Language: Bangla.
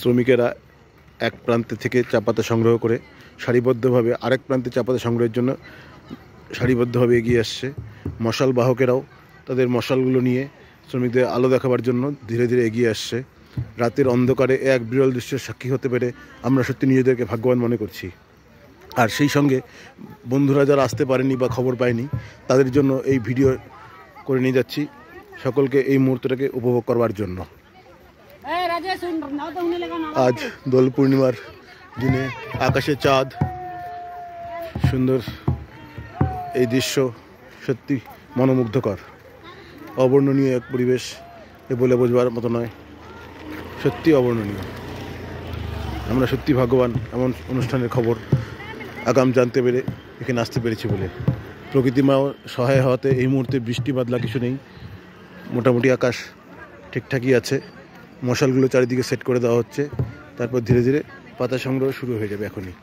শ্রমিকেরা এক প্রান্ত থেকে চা পাতা সংগ্রহ করে সারিবদ্ধভাবে আরেক প্রান্তে চা পাতা সংগ্রহের জন্য সারিবদ্ধভাবে এগিয়ে আসছে। মশাল বাহকেরাও তাদের মশালগুলো নিয়ে শ্রমিকদের আলো দেখাবার জন্য ধীরে ধীরে এগিয়ে আসছে। রাতের অন্ধকারে এক বিরল দৃশ্যের সাক্ষী হতে পেরে আমরা সত্যি নিজেদেরকে ভাগ্যবান মনে করছি। আর সেই সঙ্গে বন্ধুরা যারা আসতে পারেনি বা খবর পায়নি তাদের জন্য এই ভিডিও করে নিয়ে যাচ্ছি, সকলকে এই মুহূর্তটাকে উপভোগ করবার জন্য। আজ দোল পূর্ণিমার দিনে আকাশে চাঁদ, সুন্দর এই দৃশ্য সত্যি মনোমুগ্ধকর, অবর্ণনীয় এক পরিবেশ, এ বলে বোঝবার মতো নয়, সত্যি অবর্ণনীয়। আমরা সত্যি ভাগ্যবান এমন অনুষ্ঠানের খবর আগাম জানতে পেরে এখানে আসতে পেরেছি বলে। প্রকৃতি মা সহায় হওয়াতে এই মুহূর্তে বৃষ্টি বাদলা কিছু নেই, মোটামুটি আকাশ ঠিকঠাকই আছে। মশালগুলো চারিদিকে সেট করে দেওয়া হচ্ছে, তারপর ধীরে ধীরে পাতা সংগ্রহ শুরু হয়ে যাবে এখনই।